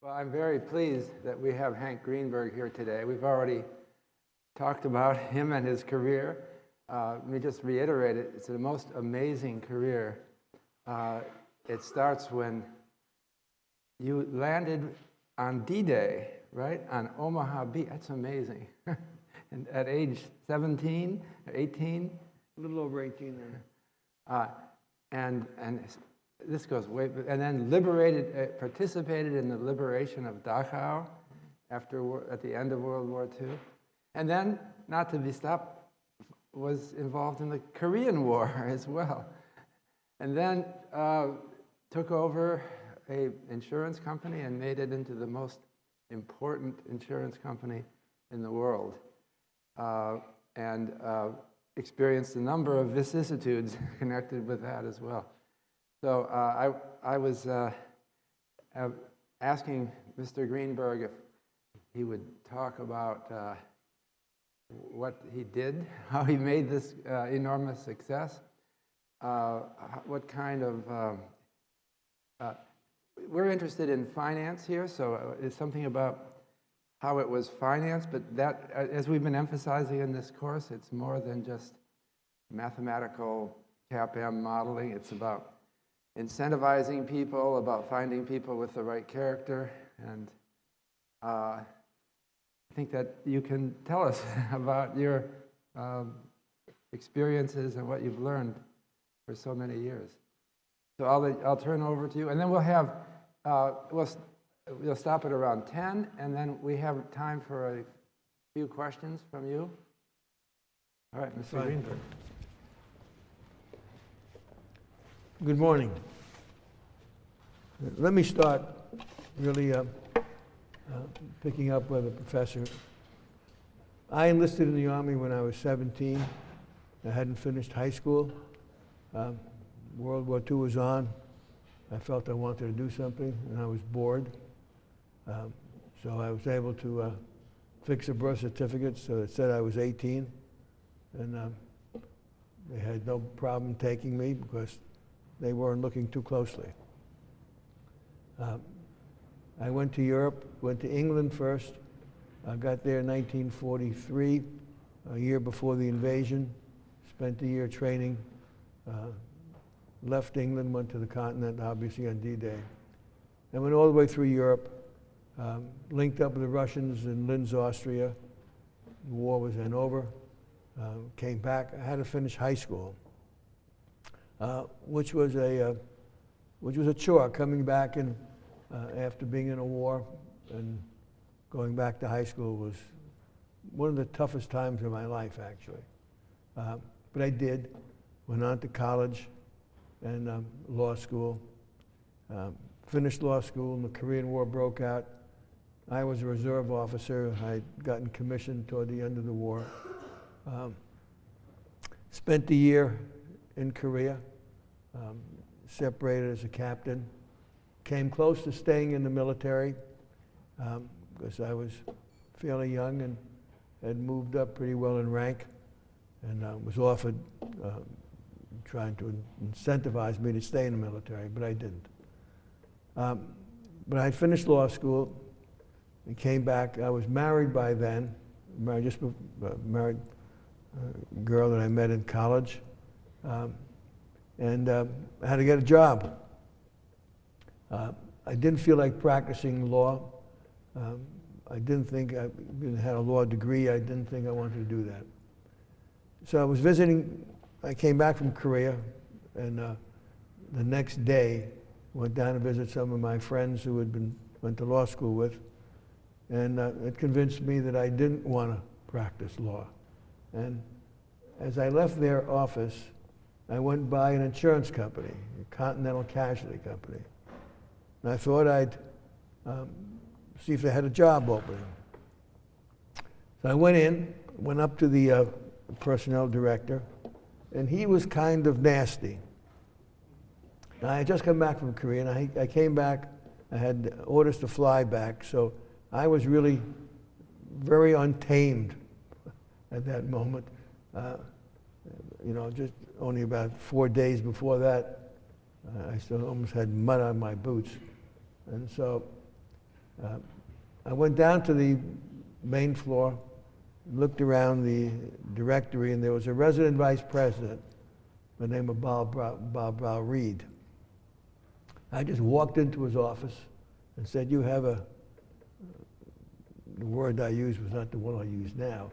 Well, I'm very pleased that we have Hank Greenberg here today. We've already talked about him and his career. Let me just reiterate it. It's the most amazing career. It starts when you landed on D-Day, right? On Omaha Beach. That's amazing. And at age 17, 18? A little over 18 then. And this goes way, and then participated in the liberation of Dachau at the end of World War II. And then, not to be stopped, was involved in the Korean War as well. And then took over an insurance company and made it into the most important insurance company in the world. And experienced a number of vicissitudes connected with that as well. So I was asking Mr. Greenberg if he would talk about what he did, how he made this enormous success, what kind of, we're interested in finance here, so it's something about how it was financed, but that, as we've been emphasizing in this course, it's more than just mathematical CAP-M modeling. It's about incentivizing people, about finding people with the right character, and I think that you can tell us about your experiences and what you've learned for so many years. So I'll turn over to you, and then we'll have, we'll stop at around 10, and then we have time for a few questions from you. All right, Mr. Greenberg. Good morning. Let me start really picking up where the professor. I enlisted in the Army when I was 17. I hadn't finished high school. World War II was on. I felt I wanted to do something, and I was bored. So I was able to fix a birth certificate so it said I was 18. And they had no problem taking me because they weren't looking too closely. I went to Europe, went to England first. I got there in 1943, a year before the invasion. Spent a year training. Left England, went to the continent, obviously on D-Day. And went all the way through Europe. Linked up with the Russians in Linz, Austria. The war was then over. Came back. I had to finish high school, which was a chore. Coming back and after being in a war and going back to high school was one of the toughest times of my life, actually. But I did. Went on to college and law school. Finished law school, and the Korean War broke out. I was a reserve officer. I'd gotten commissioned toward the end of the war. Spent a year in Korea, separated as a captain. Came close to staying in the military because I was fairly young and had moved up pretty well in rank, and was offered trying to incentivize me to stay in the military, but I didn't. But I finished law school and came back. I was married by then, married a girl that I met in college, and I had to get a job. I didn't feel like practicing law. I didn't think, I had a law degree, I didn't think I wanted to do that. So I was visiting, I came back from Korea, and the next day went down to visit some of my friends who went to law school with, and it convinced me that I didn't want to practice law. And as I left their office, I went by an insurance company, a Continental Casualty Company. And I thought I'd see if they had a job opening. So I went up to the personnel director, and he was kind of nasty. Now, I had just come back from Korea, and I came back, I had orders to fly back, so I was really very untamed at that moment. Just only about 4 days before that, I still almost had mud on my boots. And so I went down to the main floor, looked around the directory, and there was a resident vice president by the name of Bob Reed. I just walked into his office and said, "You have a," the word I used was not the one I use now,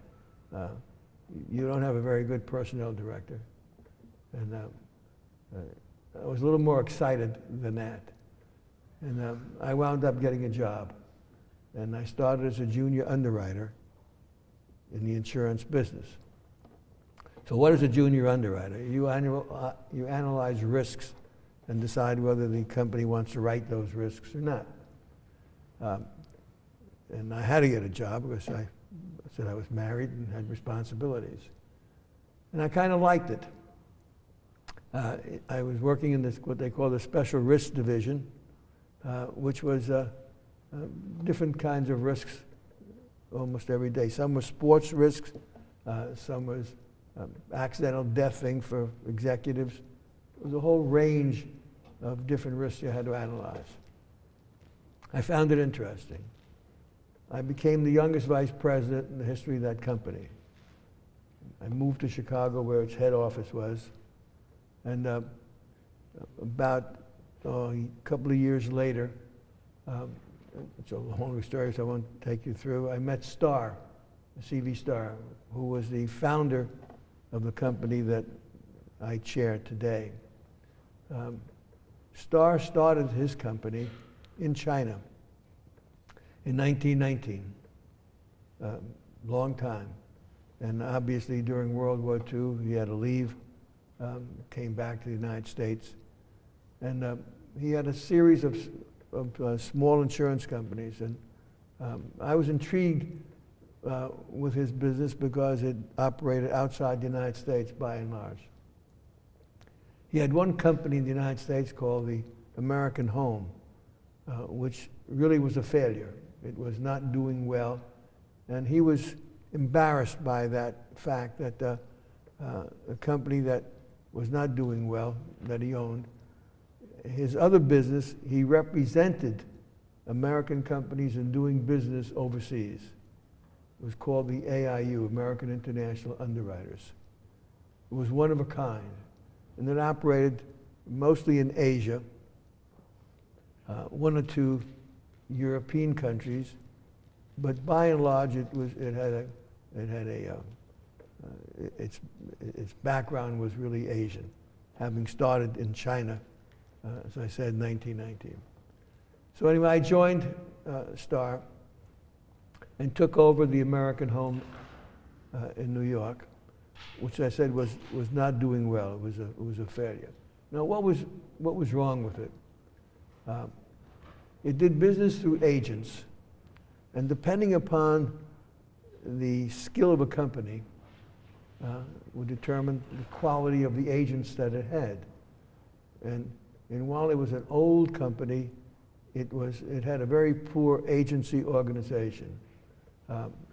"you don't have a very good personnel director." And I was a little more excited than that. And I wound up getting a job. And I started as a junior underwriter in the insurance business. So what is a junior underwriter? You analyze risks and decide whether the company wants to write those risks or not. And I had to get a job because I said I was married and had responsibilities. And I kind of liked it. I was working in this, what they call the special risk division, which was different kinds of risks almost every day. Some were sports risks, some was accidental death thing for executives. It was a whole range of different risks you had to analyze. I found it interesting. I became the youngest vice president in the history of that company. I moved to Chicago where its head office was, and about a couple of years later, it's a long story, so I won't take you through. I met Starr, C.V. Starr, who was the founder of the company that I chair today. Starr started his company in China in 1919, long time. And obviously during World War II, he had to leave, came back to the United States. And he had a series of small insurance companies. And I was intrigued with his business because it operated outside the United States by and large. He had one company in the United States called the American Home, which really was a failure. It was not doing well, and he was embarrassed by that fact that a company that was not doing well, that he owned. His other business, he represented American companies in doing business overseas. It was called the AIU, American International Underwriters. It was one of a kind, and it operated mostly in Asia, one or two European countries, but by and large its background was really Asian, having started in China, as I said, in 1919. So anyway, I joined Starr and took over the American Home in New York, which I said was not doing well. It was a failure. Now, what was wrong with it? It did business through agents, and depending upon the skill of a company, would determine the quality of the agents that it had. And while it was an old company, it had a very poor agency organization.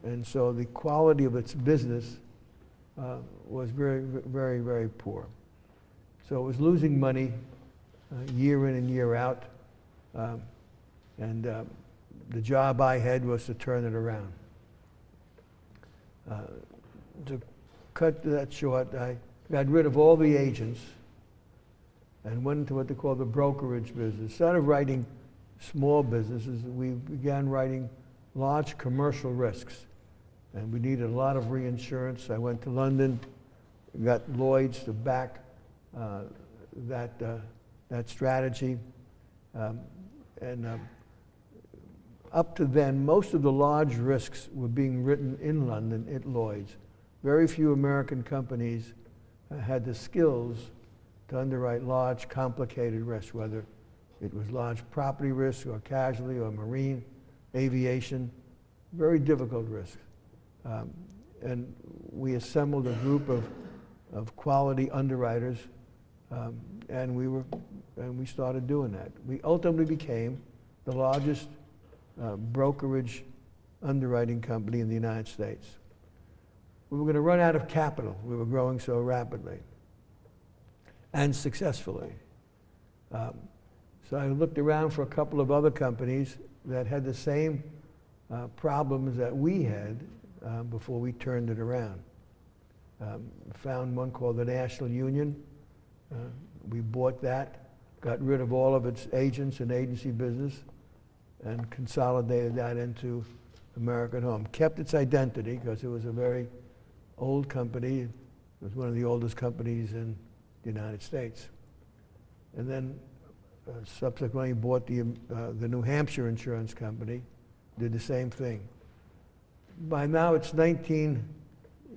And so the quality of its business was very, very, very poor. So it was losing money year in and year out. And the job I had was to turn it around. To cut that short, I got rid of all the agents and went into what they call the brokerage business. Instead of writing small businesses, we began writing large commercial risks. And we needed a lot of reinsurance. I went to London, got Lloyd's to back that strategy. Up to then, most of the large risks were being written in London at Lloyd's. Very few American companies had the skills to underwrite large, complicated risks, whether it was large property risk or casualty or marine, aviation, very difficult risks. And we assembled a group of quality underwriters, and we started doing that. We ultimately became the largest brokerage underwriting company in the United States. We were going to run out of capital. We were growing so rapidly and successfully. So I looked around for a couple of other companies that had the same problems that we had before we turned it around. Found one called the National Union. We bought that, got rid of all of its agents and agency business, and consolidated that into American Home. Kept its identity because it was a very old company. It was one of the oldest companies in the United States. And then subsequently bought the New Hampshire Insurance Company, did the same thing. By now it's in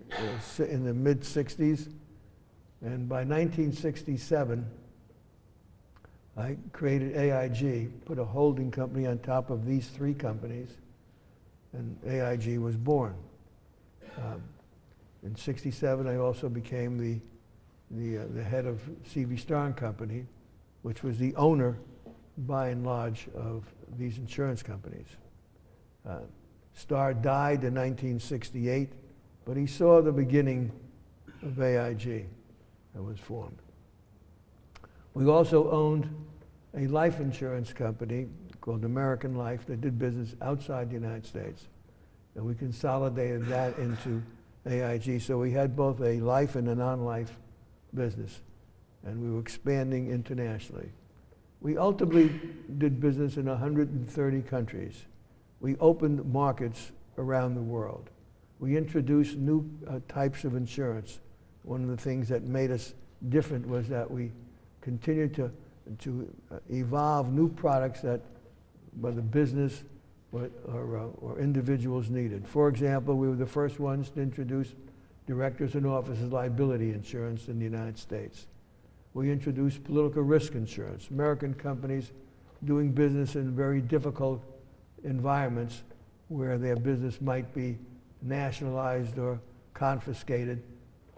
the mid-60s, and by 1967, I created AIG, put a holding company on top of these three companies, and AIG was born. In '67, I also became the head of C.V. Starr and Company, which was the owner, by and large, of these insurance companies. Starr died in 1968, but he saw the beginning of AIG that was formed. We also owned a life insurance company called American Life that did business outside the United States, and we consolidated that into AIG. So we had both a life and a non-life business, and we were expanding internationally. We ultimately did business in 130 countries. We opened markets around the world. We introduced new types of insurance. One of the things that made us different was that we continued to evolve new products that whether business or individuals needed. For example, we were the first ones to introduce directors and officers liability insurance in the United States. We introduced political risk insurance. American companies doing business in very difficult environments where their business might be nationalized or confiscated,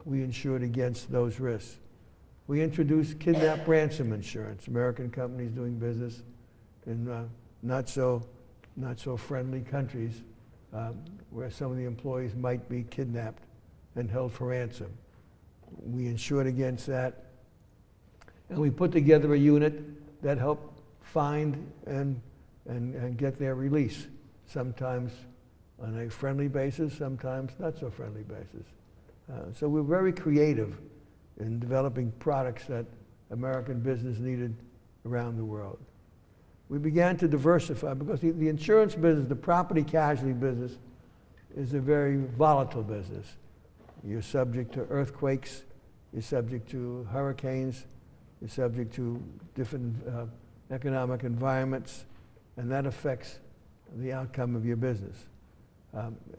we insured against those risks. We introduced kidnap ransom insurance. American companies doing business in not so friendly countries where some of the employees might be kidnapped and held for ransom. We insured against that. And we put together a unit that helped find and get their release, sometimes on a friendly basis, sometimes not so friendly basis. So we're very creative in developing products that American business needed around the world. We began to diversify because the insurance business, the property casualty business, is a very volatile business. You're subject to earthquakes, you're subject to hurricanes, you're subject to different economic environments, and that affects the outcome of your business.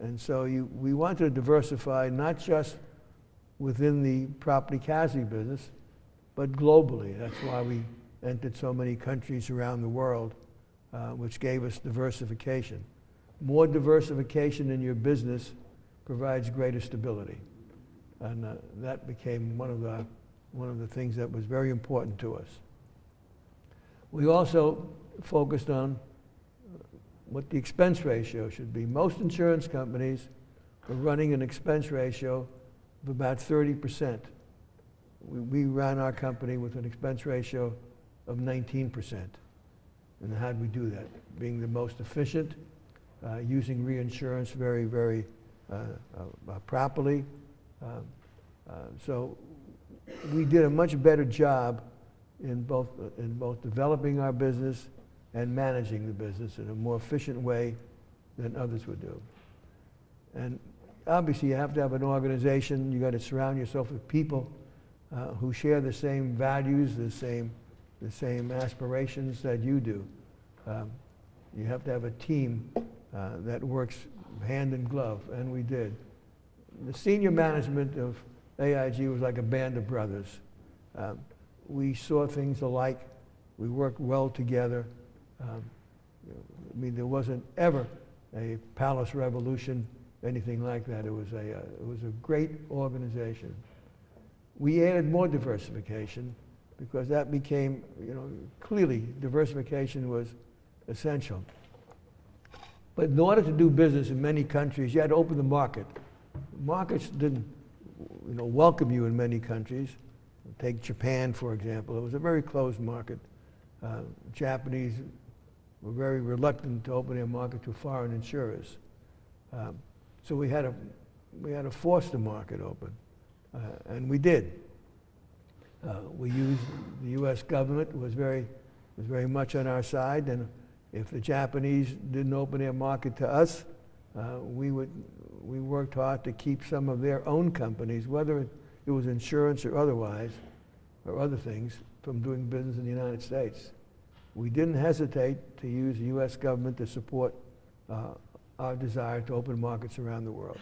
And so we wanted to diversify not just within the property casualty business, but globally. That's why we entered so many countries around the world, which gave us diversification. More diversification in your business provides greater stability. And that became one of the things that was very important to us. We also focused on what the expense ratio should be. Most insurance companies are running an expense ratio of about 30%. We ran our company with an expense ratio of 19%. And how did we do that? Being the most efficient, using reinsurance very, very properly. So we did a much better job in both developing our business and managing the business in a more efficient way than others would do. And obviously you have to have an organization. You got to surround yourself with people who share the same values, the same aspirations that you do. You have to have a team that works hand in glove, and we did. The senior management of AIG was like a band of brothers. We saw things alike. We worked well together. I mean, there wasn't ever a palace revolution, anything like that. It was a great organization. We added more diversification because that became, clearly diversification was essential. But in order to do business in many countries, you had to open the market. Markets didn't, welcome you in many countries. Take Japan, for example. It was a very closed market. Japanese were very reluctant to open their market to foreign insurers. So we had to force the market open, and we did. We used the U.S. government was very much on our side, and if the Japanese didn't open their market to us, we worked hard to keep some of their own companies, whether it was insurance or otherwise, or other things, from doing business in the United States. We didn't hesitate to use the U.S. government to support our desire to open markets around the world.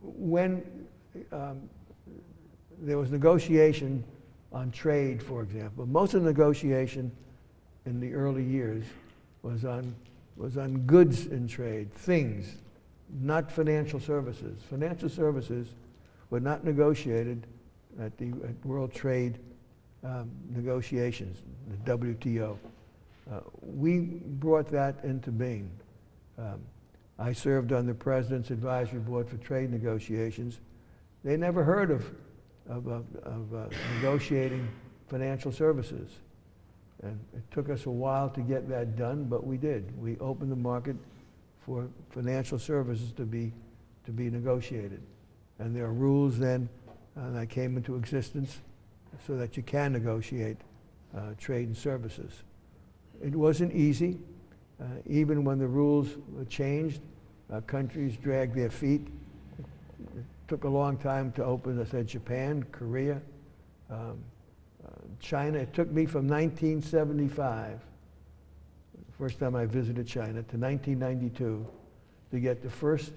When there was negotiation on trade, for example, most of the negotiation in the early years was on goods in trade, things, not financial services. Financial services were not negotiated at World Trade negotiations, the WTO. We brought that into being. I served on the President's Advisory Board for Trade Negotiations. They never heard of negotiating financial services. And it took us a while to get that done, but we did. We opened the market for financial services to be negotiated. And there are rules then that came into existence so that you can negotiate trade and services. It wasn't easy. Even when the rules were changed, countries dragged their feet. It took a long time to open, as I said, Japan, Korea, China. It took me from 1975, the first time I visited China, to 1992 to get the first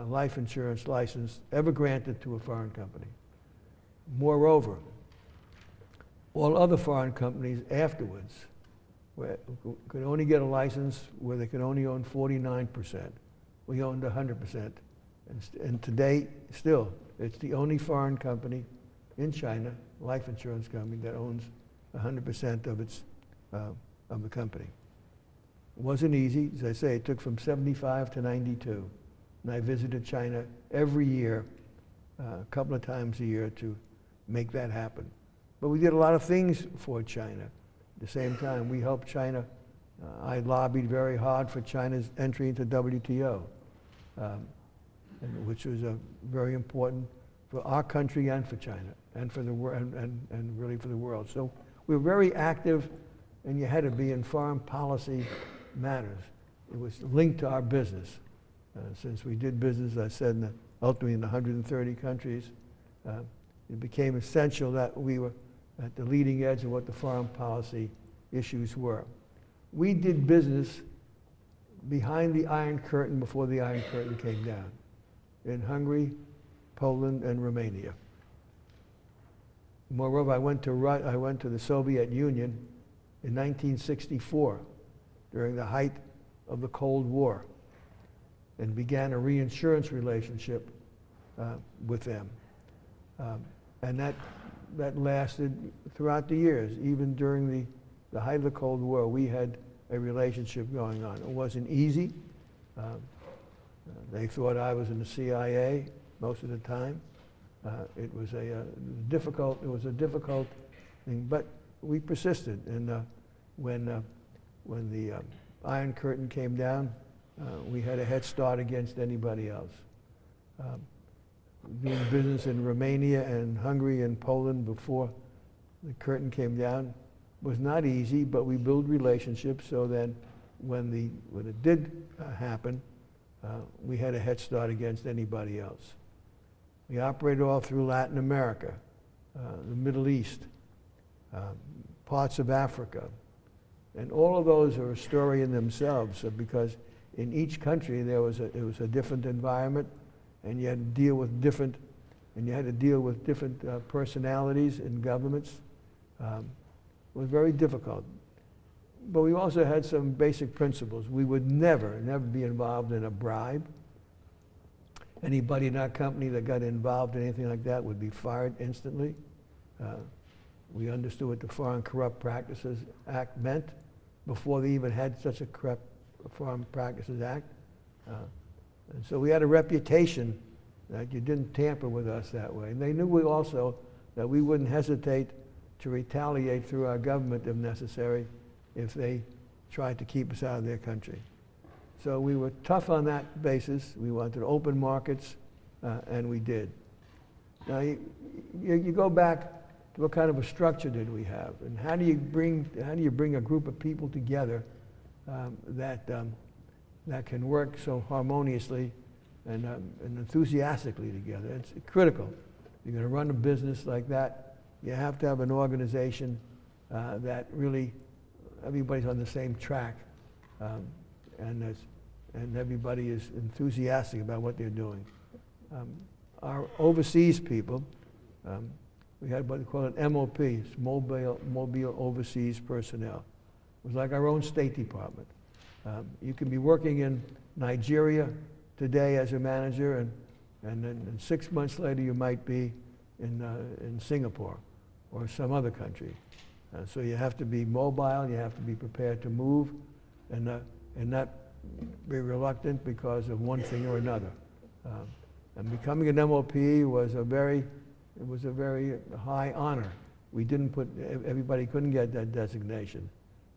life insurance license ever granted to a foreign company. Moreover, all other foreign companies afterwards could only get a license where they could only own 49%. We owned 100%. And today, still, it's the only foreign company in China, life insurance company, that owns 100% of the company. It wasn't easy. As I say, it took from 75 to 92. And I visited China every year, a couple of times a year, to make that happen. But we did a lot of things for China. At the same time, we helped China. I lobbied very hard for China's entry into WTO, which was very important for our country and for China, and for the world, and really for the world. So we were very active, and you had to be in foreign policy matters. It was linked to our business. Since we did business, I said, ultimately in 130 countries, it became essential that we were at the leading edge of what the foreign policy issues were. We did business behind the Iron Curtain before the Iron Curtain came down, in Hungary, Poland, and Romania. Moreover, I went to the Soviet Union in 1964, during the height of the Cold War, and began a reinsurance relationship with them. And that lasted throughout the years. Even during the height of the Cold War, we had a relationship going on. It wasn't easy. They thought I was in the CIA most of the time. It was a difficult thing, but we persisted. And when the Iron Curtain came down, we had a head start against anybody else. Doing business in Romania and Hungary and Poland before the curtain came down was not easy, but we built relationships so that when it did happen, we had a head start against anybody else. We operated all through Latin America, the Middle East, parts of Africa. And all of those are a story in themselves, because in each country it was a different environment, and you had to deal with different personalities in governments. It was very difficult. But we also had some basic principles. We would never be involved in a bribe. Anybody in our company that got involved in anything like that would be fired instantly. We understood what the Foreign Corrupt Practices Act meant before they even had such a corrupt Foreign Practices Act. And so we had a reputation that you didn't tamper with us that way. And they knew also that we wouldn't hesitate to retaliate through our government if necessary if they tried to keep us out of their country. So we were tough on that basis. We wanted open markets, and we did. Now you go back to what kind of a structure did we have, and how do you bring a group of people together that can work so harmoniously and enthusiastically together? It's critical. You're going to run a business like that, you have to have an organization that really everybody's on the same track, and everybody is enthusiastic about what they're doing. Our overseas people, we had what they call an MOP, it's Mobile Overseas Personnel. It was like our own State Department. You can be working in Nigeria today as a manager, and then 6 months later you might be in Singapore or some other country. So you have to be mobile, you have to be prepared to move, and not be reluctant because of one thing or another. And becoming an MOP was a very high honor. We didn't everybody couldn't get that designation.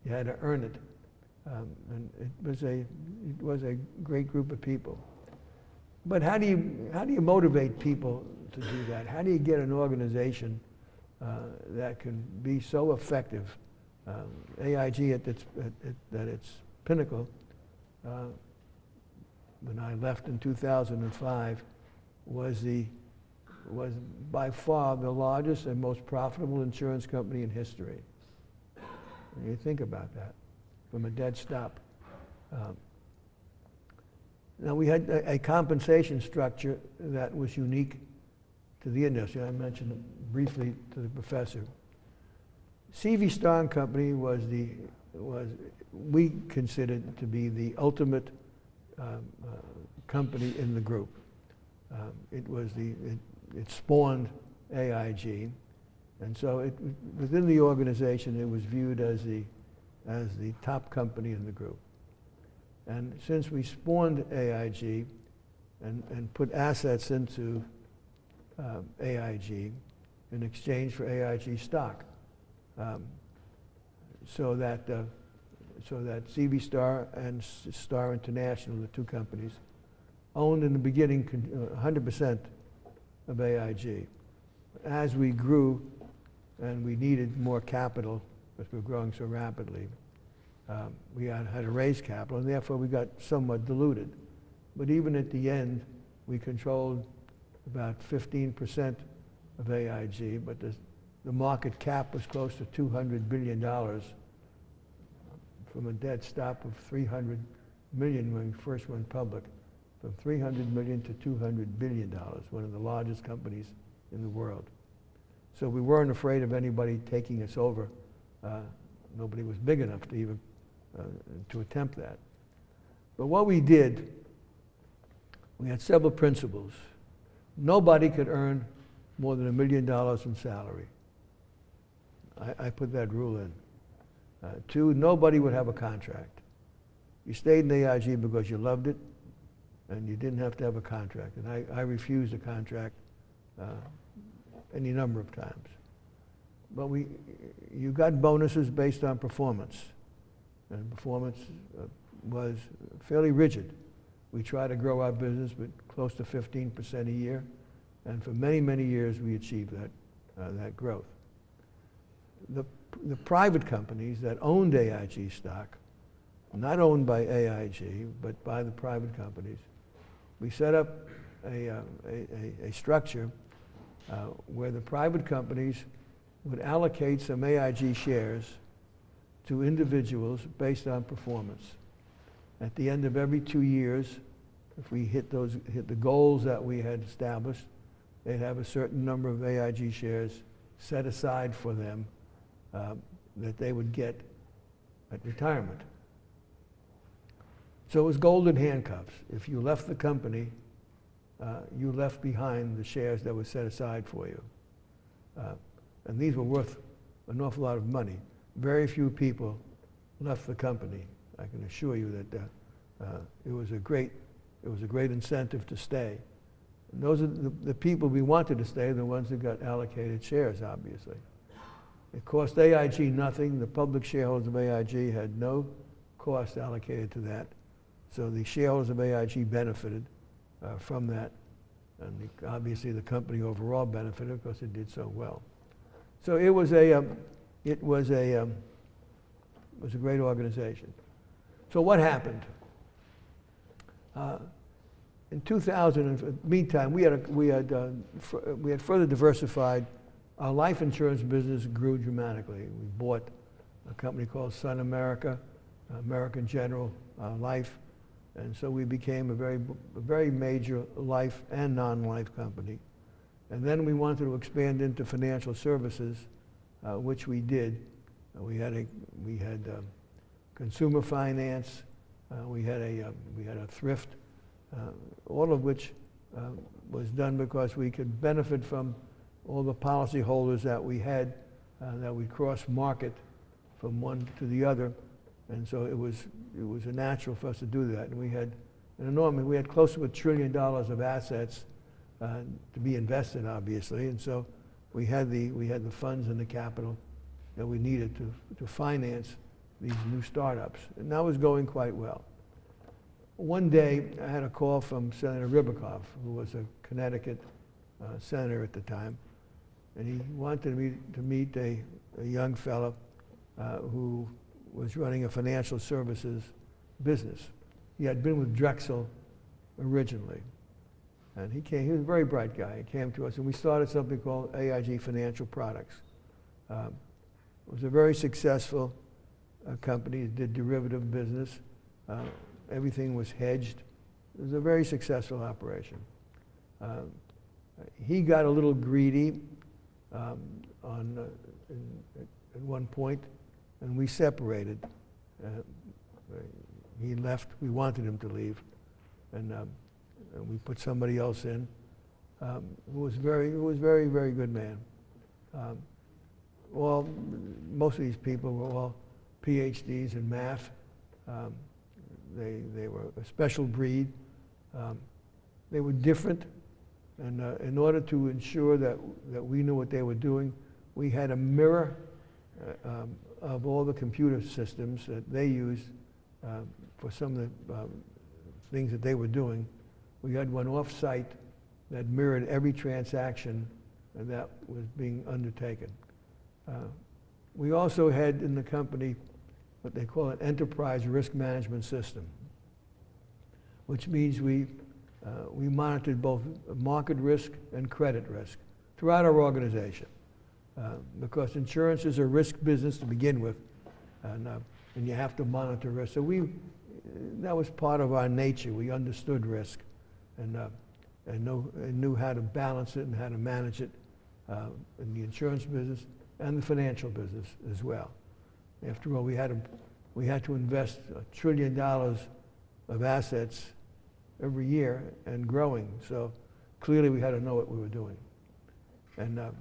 You had to earn it. And it was a great group of people. But how do you motivate people to do that? How do you get an organization that can be so effective? AIG at its pinnacle, when I left in 2005, was by far the largest and most profitable insurance company in history. And you think about that, from a dead stop. Now we had a compensation structure that was unique to the industry. I mentioned it briefly to the professor. C.V. Starr and Company we considered to be the ultimate company in the group. It spawned AIG, and so within the organization it was viewed as the top company in the group. And since we spawned AIG and put assets into AIG in exchange for AIG stock, so that C.V. Starr and Starr International, the two companies, owned in the beginning 100% of AIG. As we grew and we needed more capital because we were growing so rapidly, we had to raise capital, and therefore we got somewhat diluted. But even at the end, we controlled about 15% of AIG, but the market cap was close to $200 billion from a dead stop of $300 million when we first went public, from $300 million to $200 billion, one of the largest companies in the world. So we weren't afraid of anybody taking us over. Nobody was big enough to even to attempt that. But what we did, we had several principles. Nobody could earn more than $1 million in salary. I put that rule in. 2, nobody would have a contract. You stayed in AIG because you loved it, and you didn't have to have a contract. And I refused a contract any number of times. But you got bonuses based on performance, and performance was fairly rigid. We tried to grow our business with close to 15% a year, and for many, many years we achieved that growth. The private companies that owned AIG stock, not owned by AIG, but by the private companies, we set up a structure where the private companies would allocate some AIG shares to individuals based on performance. At the end of every 2 years, if we hit the goals that we had established, they'd have a certain number of AIG shares set aside for them that they would get at retirement. So it was golden handcuffs. If you left the company, you left behind the shares that were set aside for you. And these were worth an awful lot of money. Very few people left the company. I can assure you that it was a great incentive to stay. And those are the people we wanted to stay, the ones that got allocated shares, obviously. It cost AIG nothing. The public shareholders of AIG had no cost allocated to that. So the shareholders of AIG benefited from that. And obviously the company overall benefited because it did so well. So it was a great organization. So what happened? In 2000, meantime, we had further diversified. Our life insurance business grew dramatically. We bought a company called Sun America, American General Life, and so we became a very major life and non-life company. And then we wanted to expand into financial services, which we did. We had consumer finance. We had a thrift, all of which was done because we could benefit from all the policyholders that we had, that we cross-market from one to the other, and so it was a natural for us to do that. And we had we had close to $1 trillion of assets to be invested, obviously, and so we had the funds and the capital that we needed to finance these new startups, and that was going quite well. One day, I had a call from Senator Ribicoff, who was a Connecticut senator at the time, and he wanted me to meet a young fellow who was running a financial services business. He had been with Drexel originally, and he was a very bright guy. He came to us, and we started something called AIG Financial Products. It was a very successful company. It did derivative business. Everything was hedged. It was a very successful operation. He got a little greedy at one point, and we separated. He left. We wanted him to leave, and we put somebody else in who was very, very good man. Most of these people were all PhDs in math. They were a special breed. They were different, and in order to ensure that we knew what they were doing, we had a mirror of all the computer systems that they used for some of the things that they were doing. We had one off-site that mirrored every transaction that was being undertaken. We also had in the company what they call an enterprise risk management system, which means we monitored both market risk and credit risk throughout our organization, because insurance is a risk business to begin with, and you have to monitor risk. So that was part of our nature. We understood risk and knew how to balance it and how to manage it in the insurance business and the financial business as well. After all, we had to invest $1 trillion of assets every year and growing. So clearly we had to know what we were doing. And as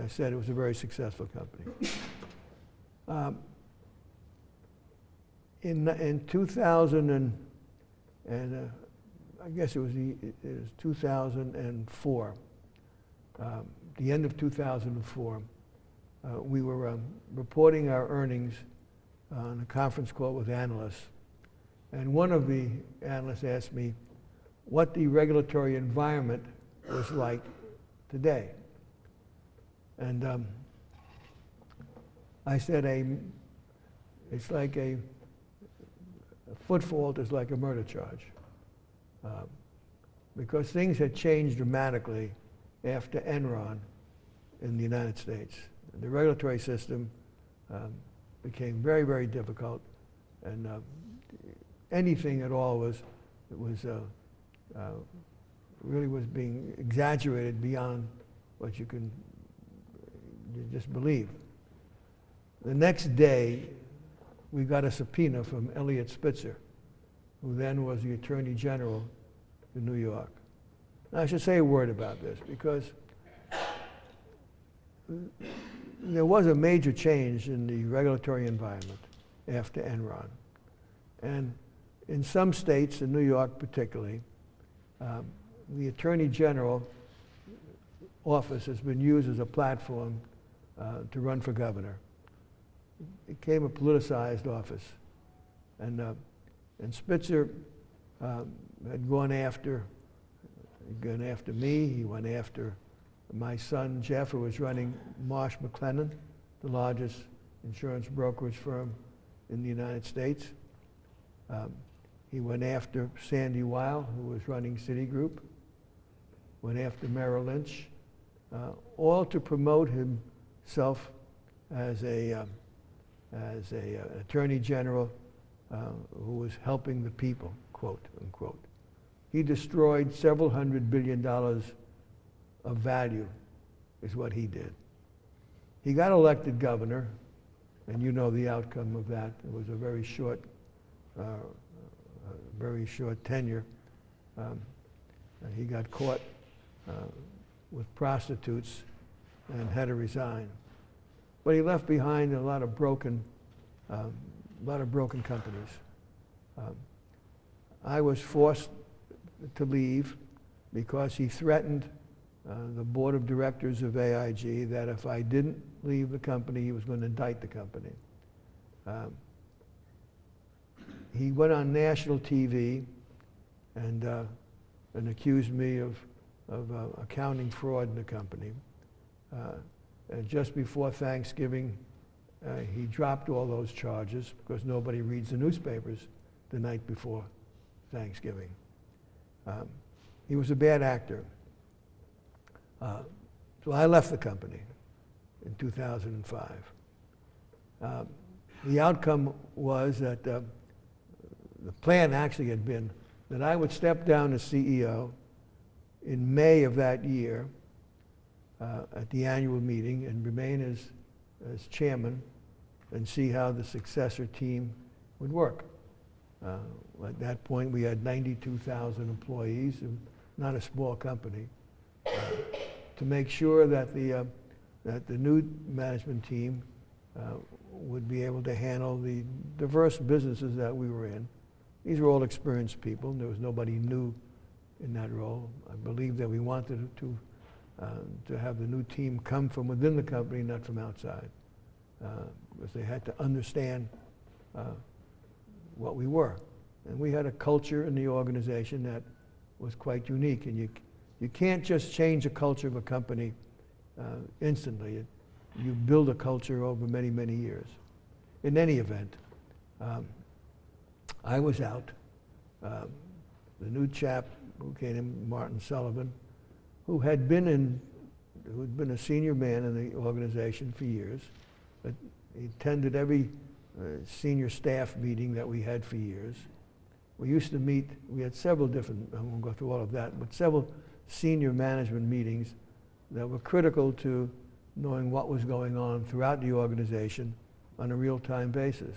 I said, it was a very successful company. In 2000 I guess it was 2004, the end of 2004, we were reporting our earnings on a conference call with analysts. And one of the analysts asked me what the regulatory environment was like today. And I said it's like a foot fault is like a murder charge. Because things had changed dramatically after Enron in the United States. The regulatory system became very, very difficult, and anything at all really was being exaggerated beyond what you just believe. The next day, we got a subpoena from Eliot Spitzer, who then was the Attorney General in New York. Now, I should say a word about this, because there was a major change in the regulatory environment after Enron. And in some states, in New York particularly, the Attorney General office has been used as a platform to run for governor. It became a politicized office. And Spitzer had gone after me. He went after my son, Jeff, who was running Marsh McLennan, the largest insurance brokerage firm in the United States. He went after Sandy Weil, who was running Citigroup, went after Merrill Lynch, all to promote himself as a attorney general who was helping the people, quote unquote. He destroyed several $100 billion of value, is what he did. He got elected governor, and you know the outcome of that. It was a very short tenure. He got caught with prostitutes and had to resign. But he left behind a lot of broken companies. I was forced to leave because he threatened the board of directors of AIG that if I didn't leave the company, he was going to indict the company. He went on national TV and accused me of accounting fraud in the company. And just before Thanksgiving, he dropped all those charges because nobody reads the newspapers the night before Thanksgiving. He was a bad actor. So I left the company in 2005. The outcome was that the plan actually had been that I would step down as CEO in May of that year at the annual meeting and remain as chairman and see how the successor team would work. At that point, we had 92,000 employees, and not a small company, to make sure that the new management team would be able to handle the diverse businesses that we were in. These were all experienced people. There was nobody new in that role. I believe that we wanted to have the new team come from within the company, not from outside, because they had to understand what we were. And we had a culture in the organization that was quite unique. And you can't just change a culture of a company instantly. You build a culture over many, many years. In any event, I was out. The new chap who came in, Martin Sullivan, who had been a senior man in the organization for years, but he attended every senior staff meeting that we had for years. We used to meet, we had several different, I won't go through all of that, but several senior management meetings that were critical to knowing what was going on throughout the organization on a real-time basis.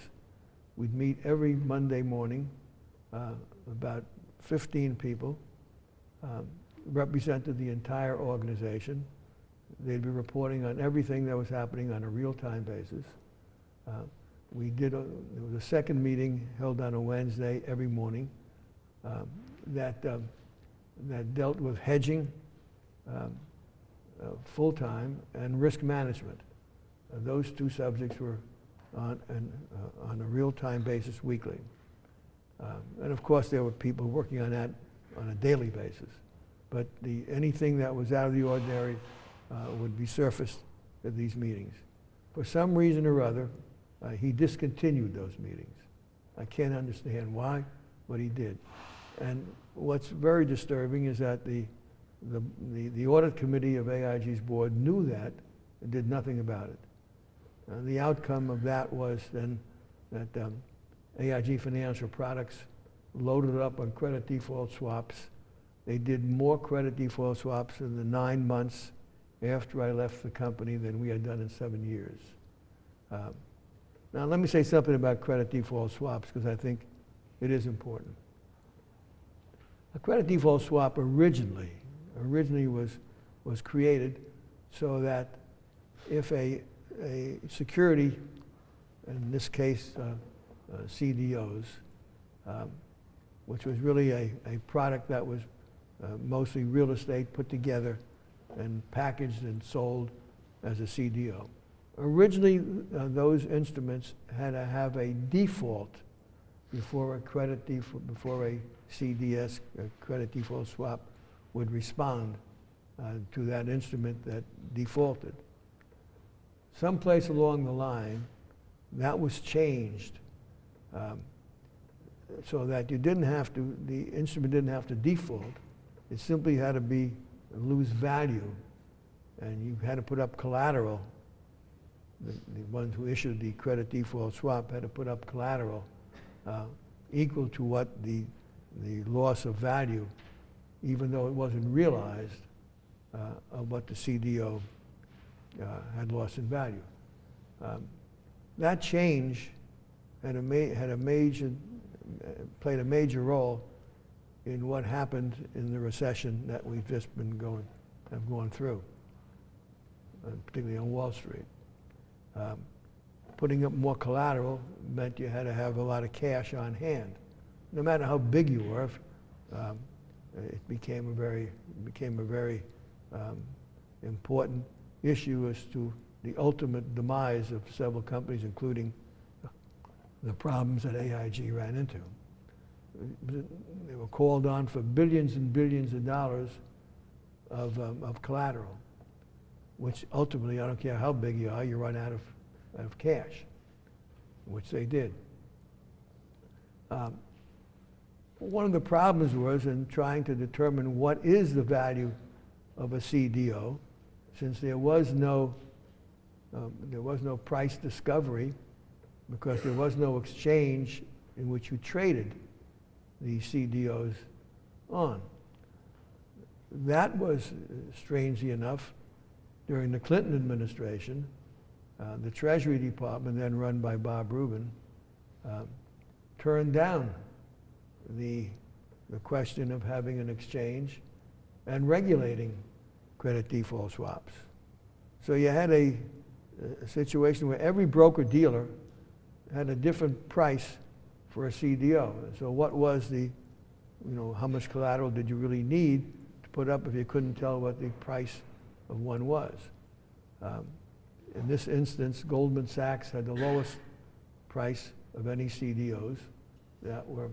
We'd meet every Monday morning, about 15 people, represented the entire organization. They'd be reporting on everything that was happening on a real-time basis. There was a second meeting held on a Wednesday every morning that dealt with hedging full-time and risk management. Those two subjects were on a real-time basis weekly. And of course there were people working on that on a daily basis. But anything that was out of the ordinary would be surfaced at these meetings. For some reason or other, he discontinued those meetings. I can't understand why, but he did. And what's very disturbing is that the audit committee of AIG's board knew that and did nothing about it. The outcome of that was then that AIG Financial Products loaded up on credit default swaps. They did more credit default swaps in the 9 months after I left the company than we had done in 7 years. Now let me say something about credit default swaps because I think it is important. A credit default swap originally was created so that if a security, in this case CDOs, which was really a product that was mostly real estate put together and packaged and sold as a CDO. Originally, those instruments had to have a default before a before a CDS, a credit default swap, would respond to that instrument that defaulted. Someplace along the line, that was changed so that you didn't have to, the instrument didn't have to default. It simply had to lose value, and you had to put up collateral. The ones who issued the credit default swap had to put up collateral equal to what the loss of value, even though it wasn't realized, of what the CDO had lost in value. That change played a major role in what happened in the recession that we've just have gone through, particularly on Wall Street. Putting up more collateral meant you had to have a lot of cash on hand. No matter how big you were, it became a very important issue as to the ultimate demise of several companies, including the problems that AIG ran into. They were called on for billions and billions of dollars of collateral, which ultimately, I don't care how big you are, you run out of cash, which they did. One of the problems was in trying to determine what is the value of a CDO, since there was no price discovery, because there was no exchange in which you traded the CDOs on. That was, strangely enough, during the Clinton administration, the Treasury Department, then run by Bob Rubin, turned down the question of having an exchange and regulating credit default swaps. So you had a situation where every broker-dealer had a different price for a CDO. So what was how much collateral did you really need to put up if you couldn't tell what the price of one was? In this instance, Goldman Sachs had the lowest price of any CDOs that were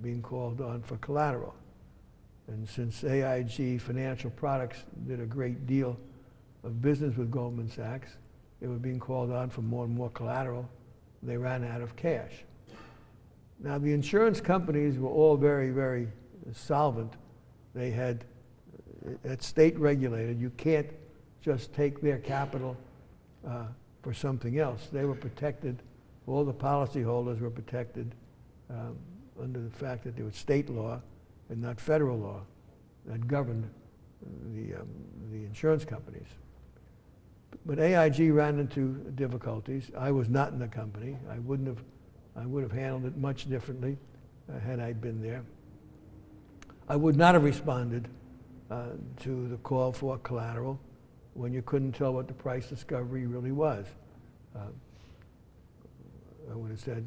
being called on for collateral. And since AIG Financial Products did a great deal of business with Goldman Sachs, they were being called on for more and more collateral. They ran out of cash. Now, the insurance companies were all very, very solvent. They had, it's state regulated. You can't just take their capital for something else. They were protected. All the policyholders were protected under the fact that there was state law and not federal law that governed the insurance companies. But AIG ran into difficulties. I was not in the company. I would have handled it much differently had I been there. I would not have responded to the call for collateral when you couldn't tell what the price discovery really was. I would have said,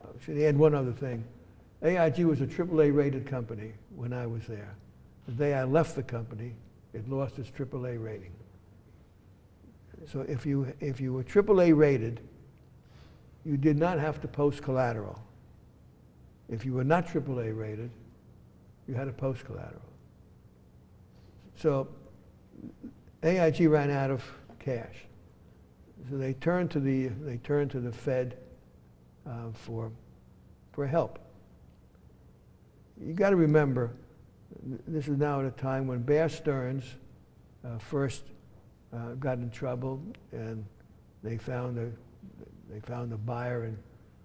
I should add one other thing. AIG was a AAA rated company when I was there. The day I left the company, it lost its AAA rating. So if you were AAA rated, you did not have to post collateral. If you were not AAA rated, you had to post collateral. So AIG ran out of cash. So they turned to the Fed for help. You got to remember, this is now at a time when Bear Stearns first got in trouble, and they found a buyer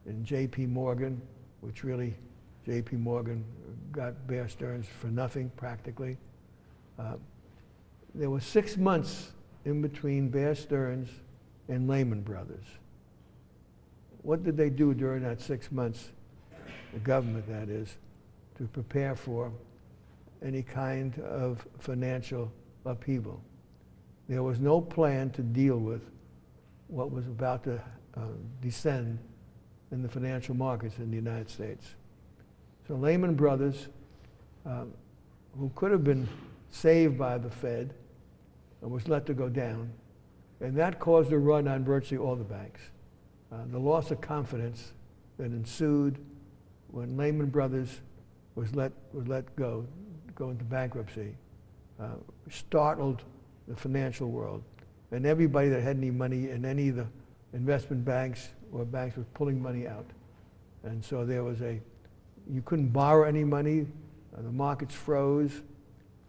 in J.P. Morgan, which really J.P. Morgan got Bear Stearns for nothing practically. There were 6 months in between Bear Stearns and Lehman Brothers. What did they do during that 6 months, the government that is, to prepare for any kind of financial upheaval? There was no plan to deal with what was about to descend in the financial markets in the United States. So Lehman Brothers, who could have been saved by the Fed and was let to go down, And that caused a run on virtually all the banks. The loss of confidence that ensued when Lehman Brothers was let go into bankruptcy, startled the financial world. And everybody that had any money in any of the investment banks or banks was pulling money out. And so there was you couldn't borrow any money, the markets froze,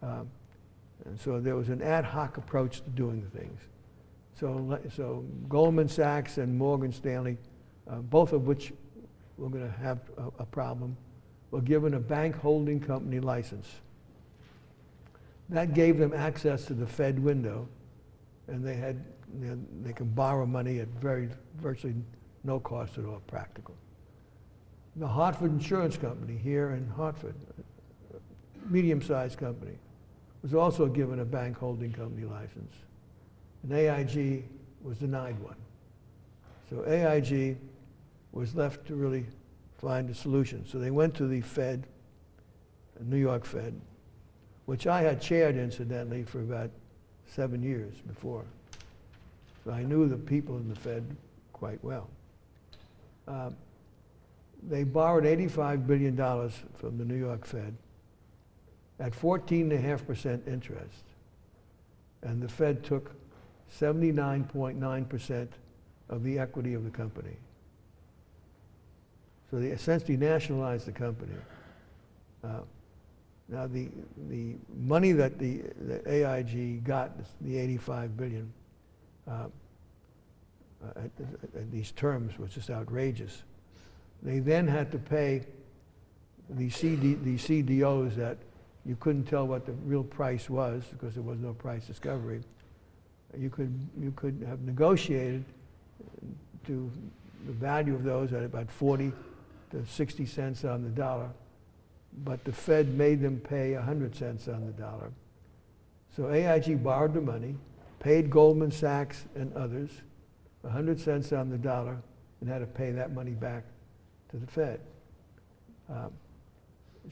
and so there was an ad hoc approach to doing things. So Goldman Sachs and Morgan Stanley, both of which were going to have a problem, were given a bank holding company license. That gave them access to the Fed window, and they could borrow money at virtually no cost at all, practical. The Hartford Insurance Company here in Hartford, a medium-sized company, was also given a bank holding company license. And AIG was denied one. So AIG was left to really find a solution. So they went to the Fed, the New York Fed, which I had chaired, incidentally, for about 7 years before. So I knew the people in the Fed quite well. They borrowed $85 billion from the New York Fed at 14.5% interest. And the Fed took 79.9% of the equity of the company. So they essentially nationalized the company. Now the money that the AIG got, the $85 billion, at these terms was just outrageous. They then had to pay the CDOs that you couldn't tell what the real price was because there was no price discovery. You could have negotiated to the value of those at about 40 to 60 cents on the dollar, but the Fed made them pay 100 cents on the dollar. So AIG borrowed the money, paid Goldman Sachs and others 100 cents on the dollar, and had to pay that money back to the Fed.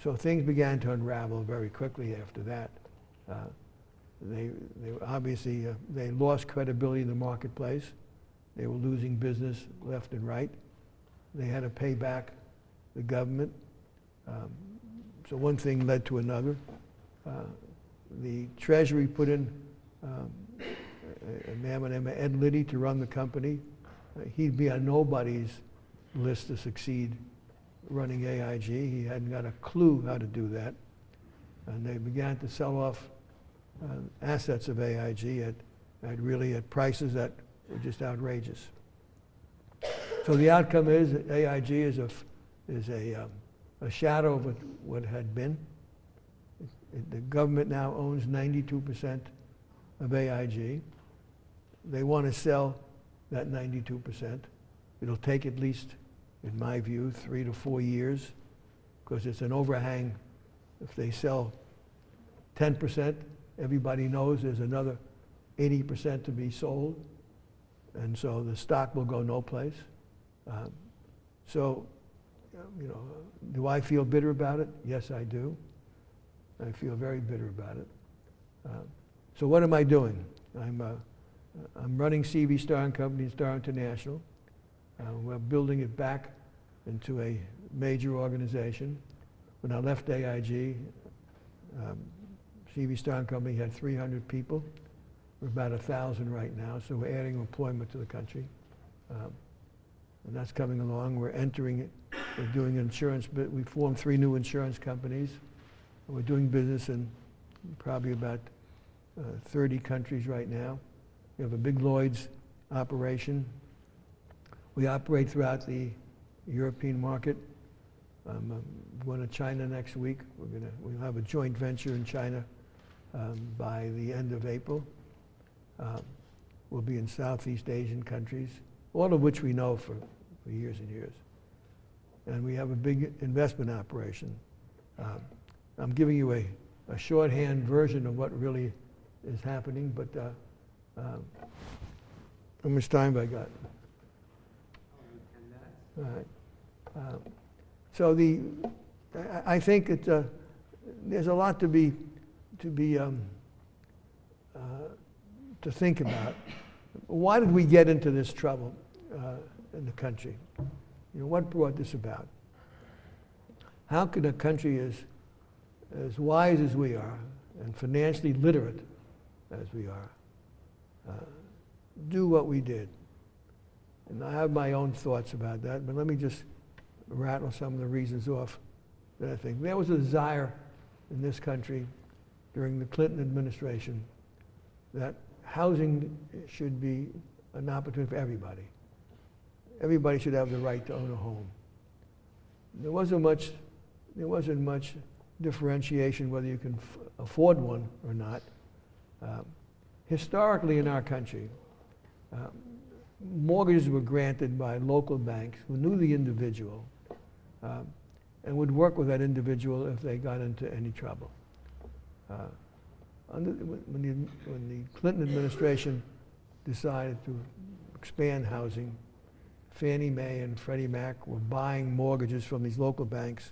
So things began to unravel very quickly after that. They obviously they lost credibility in the marketplace. They were losing business left and right. They had to pay back the government. So one thing led to another. The Treasury put in a man by the name of Ed Liddy to run the company. He'd be on nobody's list to succeed running AIG. He hadn't got a clue how to do that. And they began to sell off assets of AIG at prices that were just outrageous. So the outcome is that AIG is a shadow of what had been. The government now owns 92% of AIG. They want to sell that 92%. It'll take at least, in my view, 3 to 4 years, because it's an overhang. If they sell 10%, everybody knows there's another 80% to be sold, and so the stock will go no place. Do I feel bitter about it? Yes, I do. I feel very bitter about it. So what am I doing? I'm running CV Star & Company and Star International. We're building it back into a major organization. When I left AIG, CV Star & Company had 300 people. We're about 1,000 right now, so we're adding employment to the country. And that's coming along. We're entering it. We're doing insurance. We formed 3 new insurance companies. We're doing business in probably about 30 countries right now. We have a big Lloyd's operation. We operate throughout the European market. I'm going to China next week. We'll have a joint venture in China by the end of April. We'll be in Southeast Asian countries, all of which we know for years and years. And we have a big investment operation. I'm giving you a shorthand version of what really is happening, but how much time have I got? 10 minutes. All right. So I think there's a lot to think about. Why did we get into this trouble in the country? What brought this about? How could a country as wise as we are and financially literate as we are do what we did? And I have my own thoughts about that, but let me just rattle some of the reasons off that I think. There was a desire in this country during the Clinton administration that housing should be an opportunity for everybody. Everybody should have the right to own a home. There wasn't much differentiation whether you can afford one or not. Historically in our country, mortgages were granted by local banks who knew the individual and would work with that individual if they got into any trouble. When the Clinton administration decided to expand housing, Fannie Mae and Freddie Mac were buying mortgages from these local banks,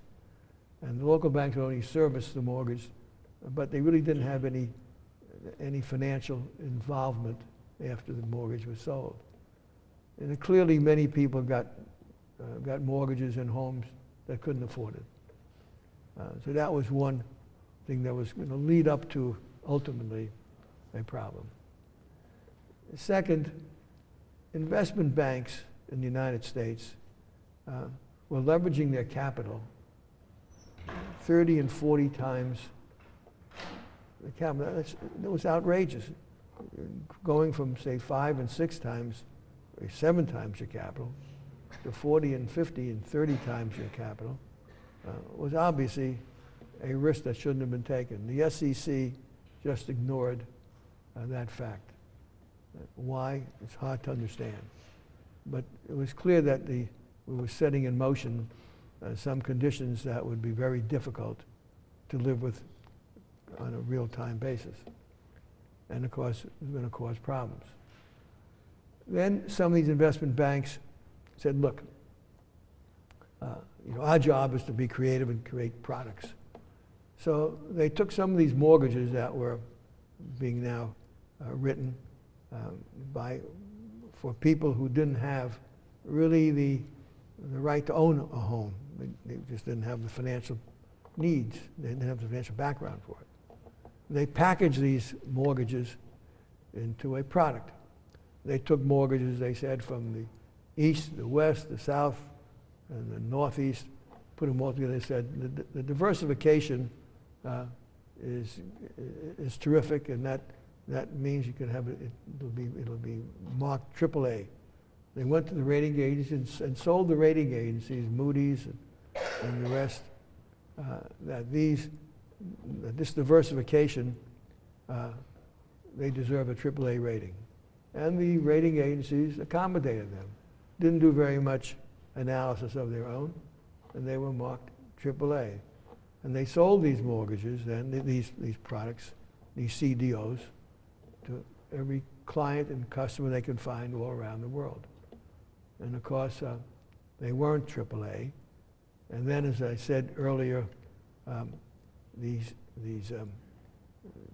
and the local banks would only service the mortgage, but they really didn't have any financial involvement after the mortgage was sold. And clearly many people got mortgages and homes that couldn't afford it. So that was one thing that was going to lead up to, ultimately, a problem. Second, investment banks in the United States were leveraging their capital 30 and 40 times the capital. That was outrageous. Going from, say, 5 and 6 times, or 7 times your capital, to 40 and 50 and 30 times your capital was obviously a risk that shouldn't have been taken. The SEC just ignored that fact. Why? It's hard to understand. But it was clear that we were setting in motion some conditions that would be very difficult to live with on a real-time basis. And of course, it was going to cause problems. Then some of these investment banks said, look, our job is to be creative and create products. So they took some of these mortgages that were being now written for people who didn't have really the right to own a home. They just didn't have the financial needs. They didn't have the financial background for it. They packaged these mortgages into a product. They took mortgages, they said, from the east, the west, the south, and the northeast, put them all together. They said the diversification is terrific, and that means you can have it'll be marked AAA. They went to the rating agencies and sold the rating agencies, Moody's and the rest, that this diversification, they deserve a AAA rating. And the rating agencies accommodated them. Didn't do very much analysis of their own, and they were marked AAA. And they sold these mortgages and these products, these CDOs, to every client and customer they could find all around the world. And of course, they weren't AAA. And then, as I said earlier, these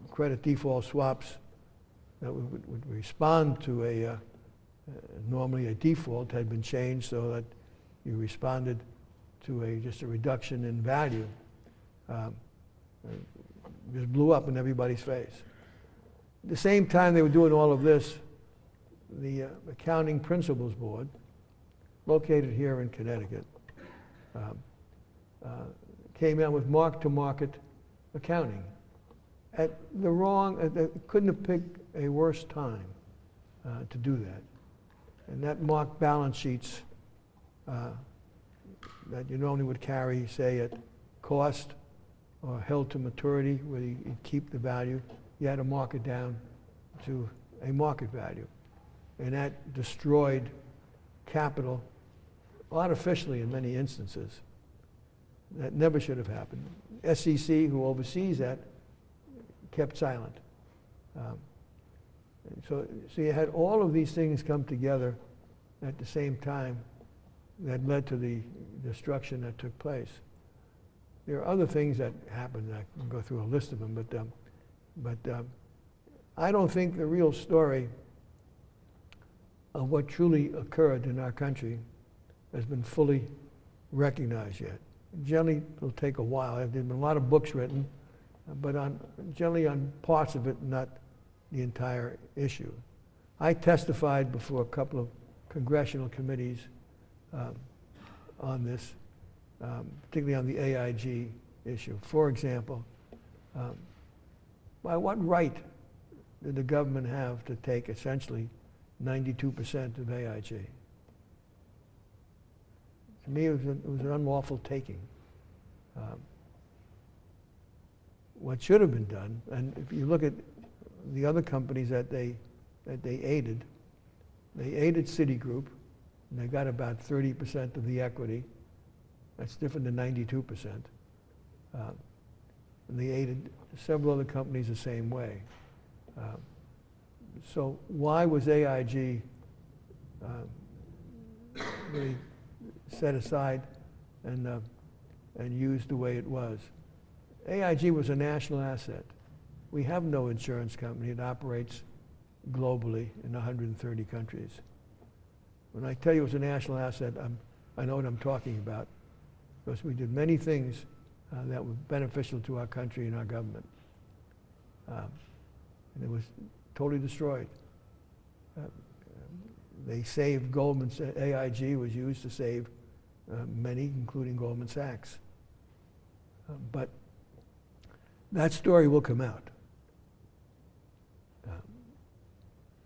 credit default swaps that would respond to normally a default had been changed so that you responded to just a reduction in value. Just blew up in everybody's face. At the same time they were doing all of this, the Accounting Principles Board, located here in Connecticut, came out with mark-to-market accounting. Couldn't have picked a worse time to do that. And that marked balance sheets that you normally would carry, say, at cost or held to maturity, where you keep the value, you had to mark it down to a market value. And that destroyed capital artificially in many instances. That never should have happened. SEC, who oversees that, kept silent. So you had all of these things come together at the same time that led to the destruction that took place. There are other things that happened. I can go through a list of them, but I don't think the real story of what truly occurred in our country has been fully recognized yet. Generally, it'll take a while. There's been a lot of books written, but generally on parts of it, not the entire issue. I testified before a couple of congressional committees on this, particularly on the AIG issue. For example, by what right did the government have to take essentially 92% of AIG? To me, it was an unlawful taking. What should have been done, and if you look at the other companies that they aided Citigroup, and they got about 30% of the equity. That's different than 92%. And they aided several other companies the same way. So why was AIG really set aside and used the way it was? AIG was a national asset. We have no insurance company that operates globally in 130 countries. When I tell you it was a national asset, I know what I'm talking about, because we did many things that were beneficial to our country and our government. And it was totally destroyed. They saved AIG was used to save many, including Goldman Sachs. But that story will come out.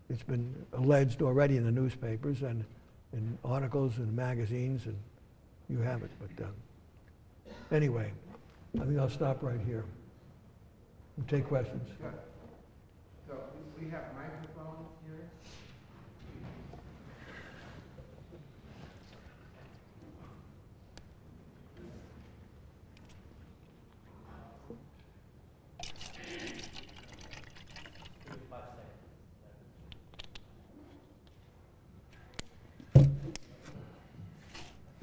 It's been alleged already in the newspapers and in articles and magazines, and you have it. But anyway, I think I'll stop right here and take questions. Good. So we have microphones here.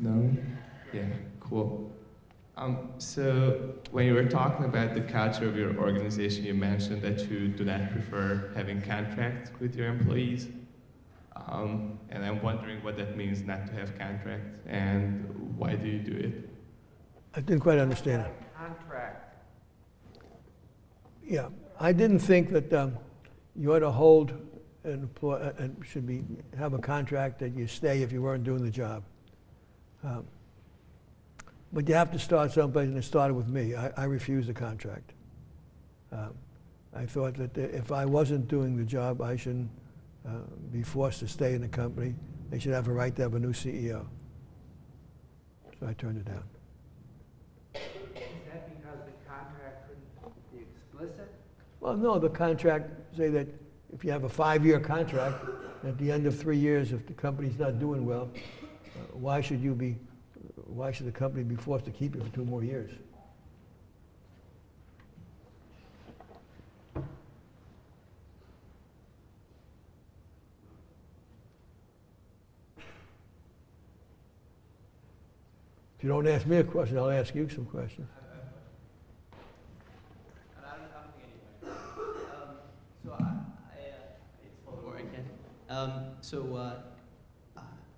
No? Yeah, cool. So when you were talking about the culture of your organization, you mentioned that you do not prefer having contracts with your employees. And I'm wondering what that means not to have contracts, and why do you do it? I didn't quite understand it. Contract. Yeah, I didn't think that you ought to hold an employee and have a contract that you stay if you weren't doing the job. But you have to start someplace, and it started with me. I refused the contract. I thought that if I wasn't doing the job, I shouldn't be forced to stay in the company. They should have a right to have a new CEO. So I turned it down. Is that because the contract couldn't be explicit? Well, no, the contract say that if you have a 5-year contract, at the end of 3 years, if the company's not doing well, why should the company be forced to keep you for 2 more years? If you don't ask me a question, I'll ask you some questions. I don't think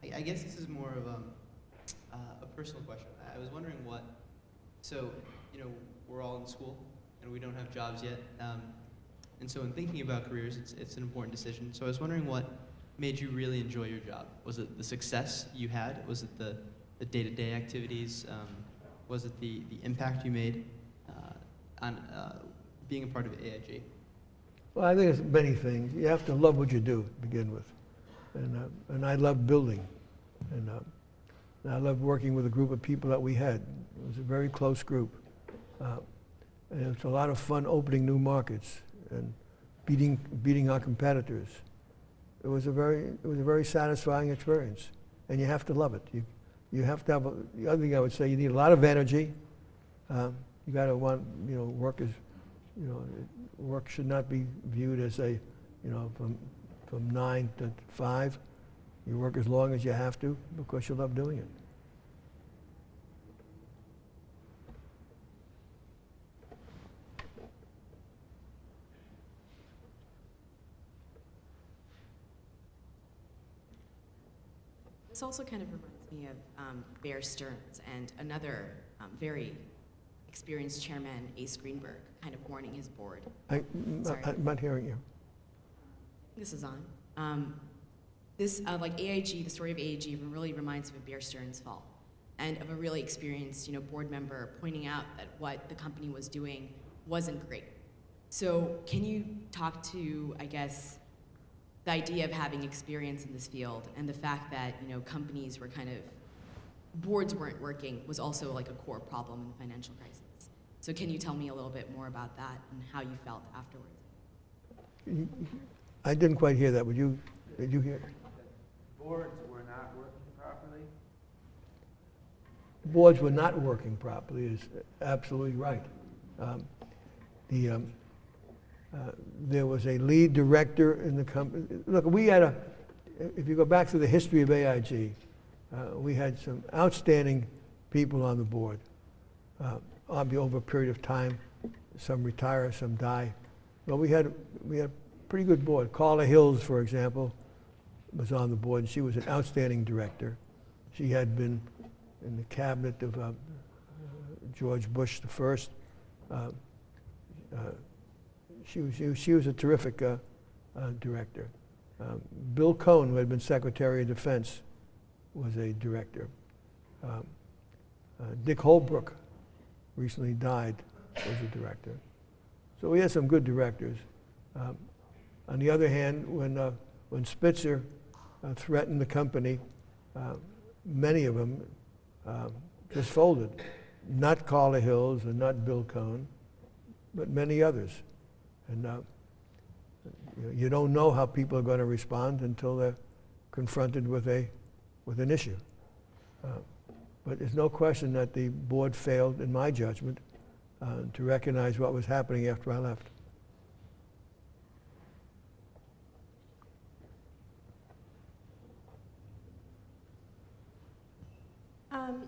anybody. I guess this is more of a personal question. I was wondering we're all in school and we don't have jobs yet. And so in thinking about careers, it's an important decision. So I was wondering what made you really enjoy your job? Was it the success you had? Was it the day-to-day activities? Was it the impact you made on being a part of AIG? Well, I think it's many things. You have to love what you do to begin with. And I love building. And I love working with a group of people that we had. It was a very close group. And it's a lot of fun opening new markets and beating our competitors. It was a very satisfying experience. And you have to love it. You have to have, the other thing I would say, you need a lot of energy. You got to want, work should not be viewed as from 9 to 5. You work as long as you have to because you love doing it. This also kind of reminds me of Bear Stearns and another very experienced chairman, Ace Greenberg, kind of warning his board. Sorry. I'm not hearing you. This is on. Like AIG, the story of AIG really reminds me of Bear Stearns' fall, and of a really experienced, board member pointing out that what the company was doing wasn't great. So can you talk to, I guess, the idea of having experience in this field and the fact that, companies were boards weren't working was also like a core problem in the financial crisis. So can you tell me a little bit more about that and how you felt afterwards? I didn't quite hear that. Did you hear? Boards were not working properly. Boards were not working properly is absolutely right. There was a lead director in the company. Look, if you go back to the history of AIG, we had some outstanding people on the board. Over a period of time, some retire, some die. But we had a pretty good board. Carla Hills, for example, was on the board, and she was an outstanding director. She had been in the cabinet of George Bush the first. She was a terrific director. Bill Cohn, who had been Secretary of Defense, was a director. Dick Holbrook recently died, was a director. So we had some good directors. On the other hand, when Spitzer threatened the company, many of them just folded. Not Carla Hills and not Bill Cohn, but many others. And you don't know how people are going to respond until they're confronted with an issue. But there's no question that the board failed, in my judgment, to recognize what was happening after I left.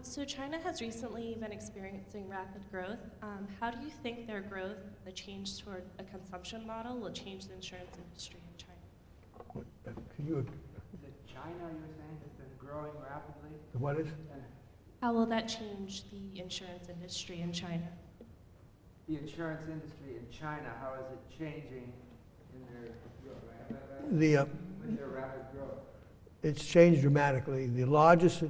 So China has recently been experiencing rapid growth. How do you think their growth, the change toward a consumption model, will change the insurance industry in China? Can you? Is it China, you were saying, has been growing rapidly? What is? How will that change the insurance industry in China? The insurance industry in China, how is it changing in their growth? With their rapid growth? It's changed dramatically. The largest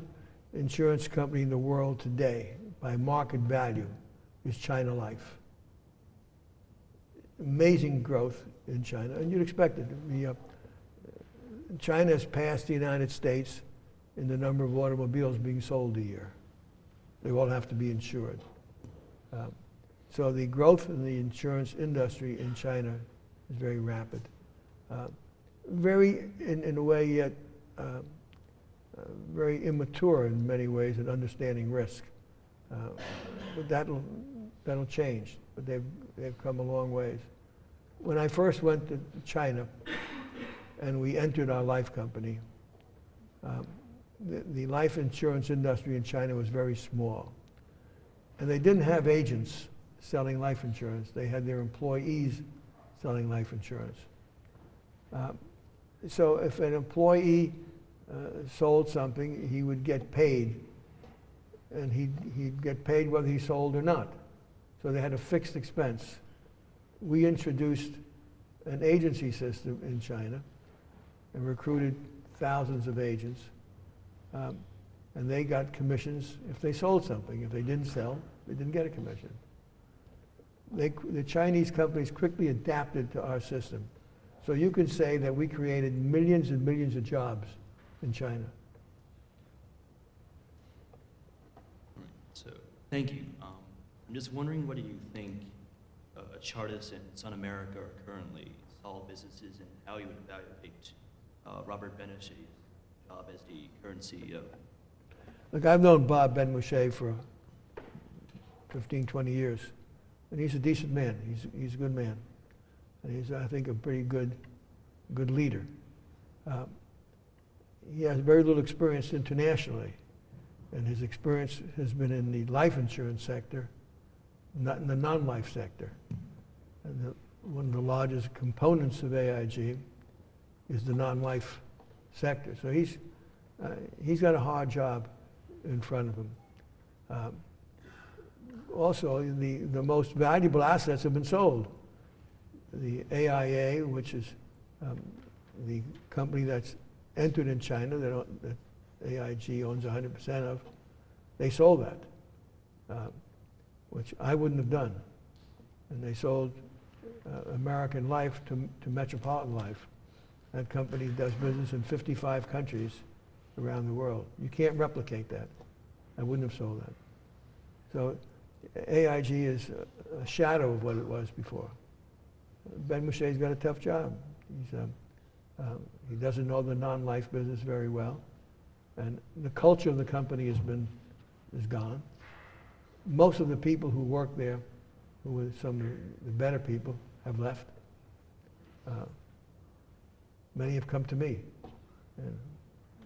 insurance company in the world today, by market value, is China Life. Amazing growth in China, and you'd expect it. China has passed the United States in the number of automobiles being sold a year. They all have to be insured. So the growth in the insurance industry in China is very rapid. In a way yet, very immature in many ways in understanding risk. But that'll change, but they've come a long ways. When I first went to China and we entered our life company, the life insurance industry in China was very small. And they didn't have agents selling life insurance. They had their employees selling life insurance. So if an employee sold something, he would get paid. And he'd get paid whether he sold or not. So they had a fixed expense. We introduced an agency system in China and recruited thousands of agents. And they got commissions if they sold something. If they didn't sell, they didn't get a commission. The Chinese companies quickly adapted to our system. So you can say that we created millions and millions of jobs in China. So, thank you. I'm just wondering, what do you think Chartis and Sun America are currently solid businesses, and how you would evaluate Robert Benmosche's job as the current CEO? Look, I've known Bob Benmosche for 15, 20 years, and he's a decent man. He's a good man, and he's, I think, a pretty good leader. He has very little experience internationally, and his experience has been in the life insurance sector, not in the non-life sector. And one of the largest components of AIG is the non-life sector. So he's he's got a hard job in front of him. Also, the most valuable assets have been sold. The AIA, which is the company that's entered in China, that AIG owns 100% of, they sold that, which I wouldn't have done. And they sold American Life to Metropolitan Life. That company does business in 55 countries around the world. You can't replicate that. I wouldn't have sold that. So AIG is a shadow of what it was before. Ben Mouché's got a tough job. He doesn't know the non-life business very well. And the culture of the company is gone. Most of the people who work there, who were some of the better people, have left. Many have come to me,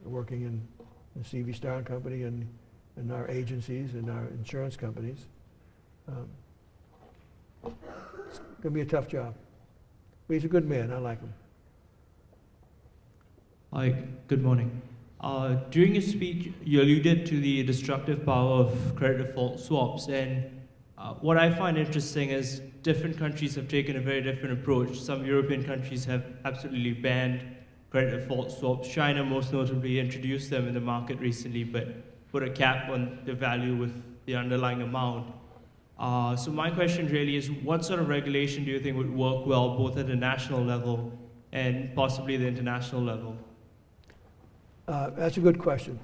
working in CV Star and Company and in our agencies and our insurance companies. It's going to be a tough job. But he's a good man. I like him. Hi, good morning. During your speech, you alluded to the destructive power of credit default swaps, and what I find interesting is different countries have taken a very different approach. Some European countries have absolutely banned credit default swaps. China, most notably, introduced them in the market recently, but put a cap on the value with the underlying amount. So my question really is, what sort of regulation do you think would work well, both at the national level and possibly the international level? That's a good question.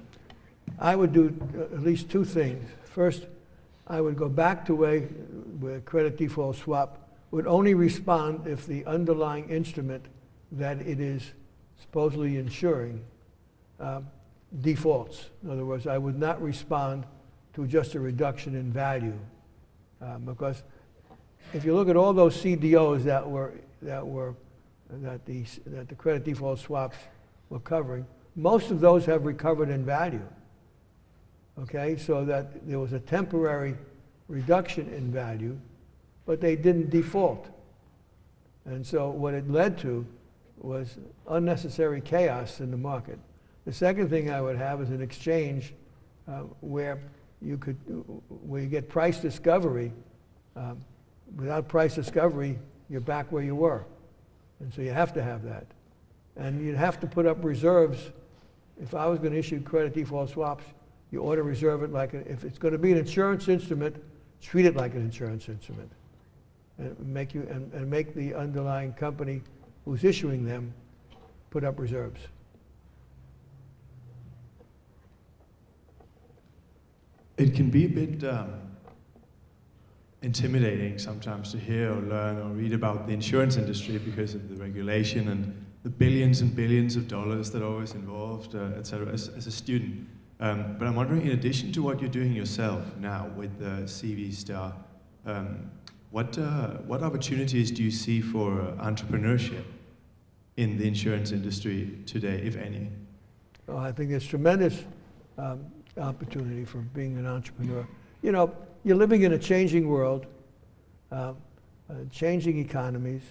I would do at least two things. First, I would go back to where credit default swap would only respond if the underlying instrument that it is supposedly insuring defaults. In other words, I would not respond to just a reduction in value, because if you look at all those CDOs that the credit default swaps were covering, most of those have recovered in value. Okay, so that there was a temporary reduction in value, but they didn't default. And so what it led to was unnecessary chaos in the market. The second thing I would have is an exchange where you get price discovery. Without price discovery, you're back where you were. And so you have to have that. And you'd have to put up reserves. If I was going to issue credit default swaps, you ought to reserve it if it's going to be an insurance instrument, treat it like an insurance instrument. And make the underlying company who's issuing them put up reserves. It can be a bit intimidating sometimes to hear or learn or read about the insurance industry because of the regulation and the billions and billions of dollars that are always involved, et cetera, as a student. But I'm wondering, in addition to what you're doing yourself now with the CV Star, what opportunities do you see for entrepreneurship in the insurance industry today, if any? Well, I think there's tremendous opportunity for being an entrepreneur. You know, you're living in a changing world, changing economies.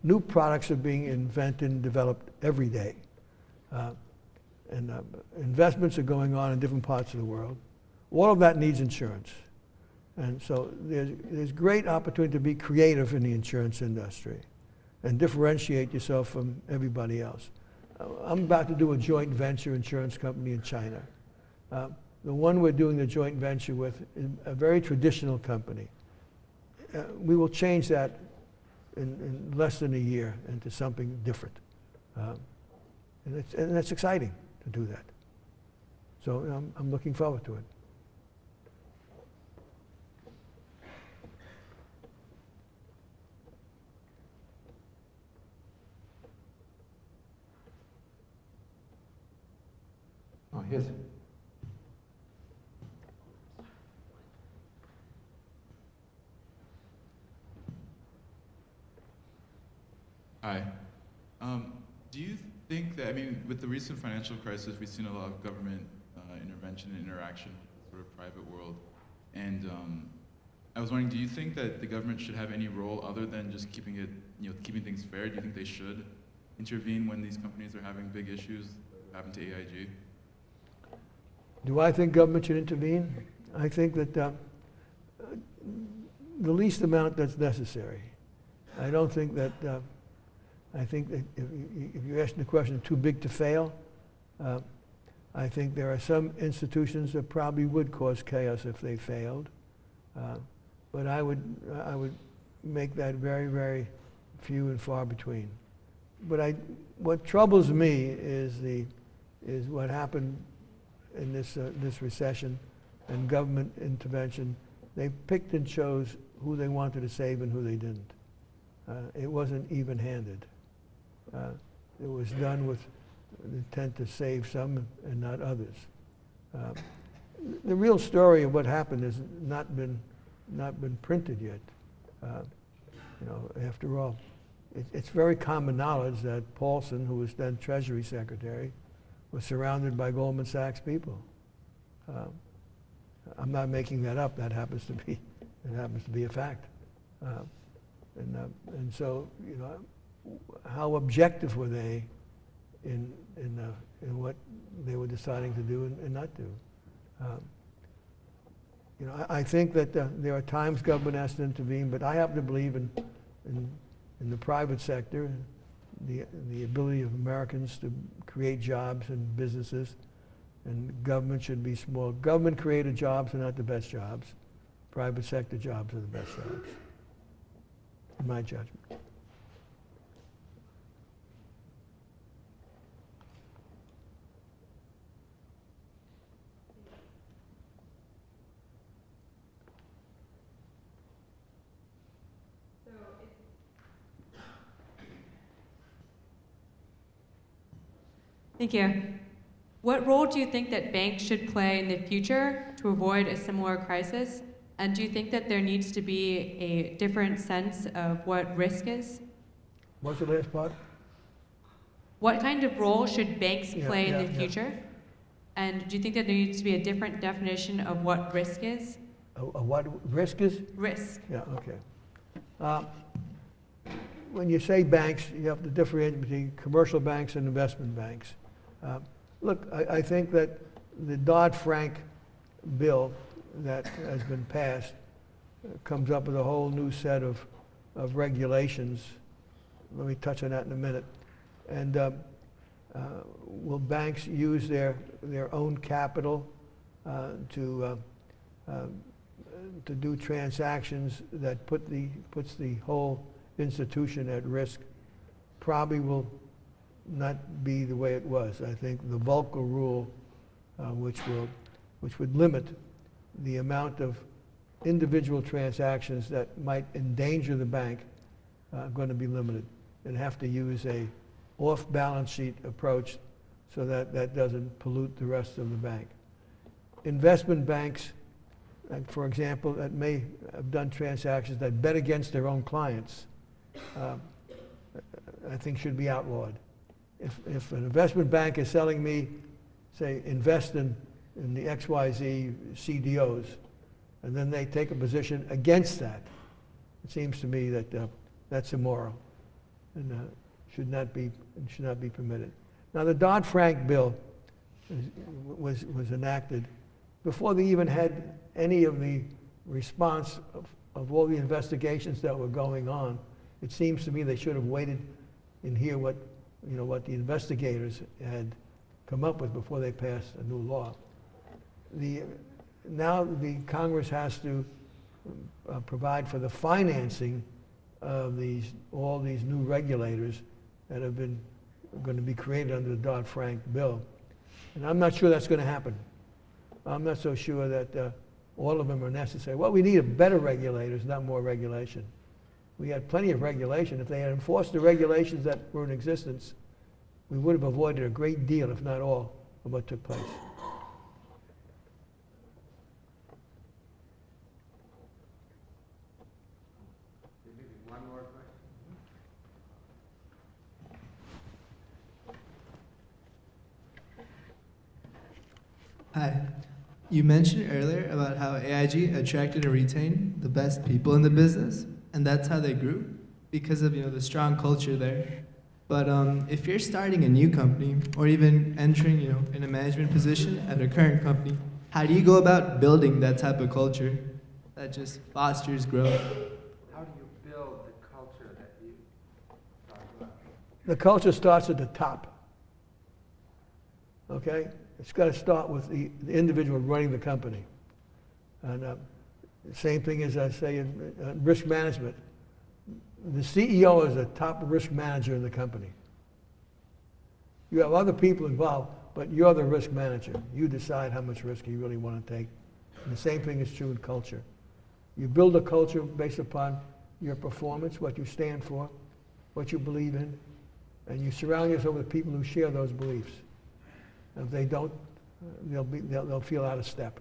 New products are being invented and developed every day. And investments are going on in different parts of the world. All of that needs insurance. And so there's great opportunity to be creative in the insurance industry and differentiate yourself from everybody else. I'm about to do a joint venture insurance company in China. The one we're doing the joint venture with is a very traditional company. We will change that in less than a year into something different. And that's exciting to do that. So I'm looking forward to it. Oh, here's. Hi. Do you think that, I mean, with the recent financial crisis, we've seen a lot of government intervention and interaction with the sort of private world. And I was wondering, do you think that the government should have any role other than just keeping things fair? Do you think they should intervene when these companies are having big issues that happen to AIG? Do I think government should intervene? I think that the least amount that's necessary. I don't think that, I think that if you're asking the question, too big to fail, I think there are some institutions that probably would cause chaos if they failed. But I would make that very, very few and far between. But what troubles me is what happened in this recession and government intervention. They picked and chose who they wanted to save and who they didn't. It wasn't even-handed. It was done with the intent to save some and not others. The real story of what happened has not been printed yet. After all, it's very common knowledge that Paulson, who was then Treasury Secretary, was surrounded by Goldman Sachs people. I'm not making that up. That happens to be a fact. And so, how objective were they in what they were deciding to do and not do? I think that there are times government has to intervene, but I happen to believe in the private sector, the ability of Americans to create jobs and businesses, and government should be small. Government-created jobs are not the best jobs. Private sector jobs are the best jobs, in my judgment. Thank you. What role do you think that banks should play in the future to avoid a similar crisis? And do you think that there needs to be a different sense of what risk is? What's the last part? What kind of role should banks play in the future? And do you think that there needs to be a different definition of what risk is? What risk is? Risk. Yeah, okay. When you say banks, you have to differentiate between commercial banks and investment banks. Look, I think that the Dodd-Frank bill that has been passed comes up with a whole new set of regulations. Let me touch on that in a minute. And will banks use their own capital to do transactions that puts the whole institution at risk? Probably will not be the way it was. I think the Volcker rule, which would limit the amount of individual transactions that might endanger the bank, are going to be limited, and have to use a off-balance sheet approach so that doesn't pollute the rest of the bank. Investment banks, for example, that may have done transactions that bet against their own clients, I think should be outlawed. If an investment bank is selling me, say, invest in the XYZ CDOs, and then they take a position against that, it seems to me that that's immoral and should not be permitted. Now, the Dodd-Frank bill was enacted before they even had any of the response of all the investigations that were going on. It seems to me they should have waited and hear what the investigators had come up with before they passed a new law. Now the Congress has to provide for the financing of all these new regulators that have been going to be created under the Dodd-Frank bill. And I'm not sure that's going to happen. I'm not so sure that all of them are necessary. What we need are better regulators, not more regulation. We had plenty of regulation. If they had enforced the regulations that were in existence, we would have avoided a great deal, if not all, of what took place. One more question. Hi. You mentioned earlier about how AIG attracted and retained the best people in the business, and that's how they grew because of the strong culture there. But if you're starting a new company or even entering, in a management position at a current company, how do you go about building that type of culture that just fosters growth? How do you build the culture that you talk about? The culture starts at the top. Okay? It's got to start with the individual running the company. And the same thing as I say in risk management. The CEO is the top risk manager in the company. You have other people involved, but you're the risk manager. You decide how much risk you really want to take. And the same thing is true in culture. You build a culture based upon your performance, what you stand for, what you believe in, and you surround yourself with people who share those beliefs. If they don't, they'll feel out of step.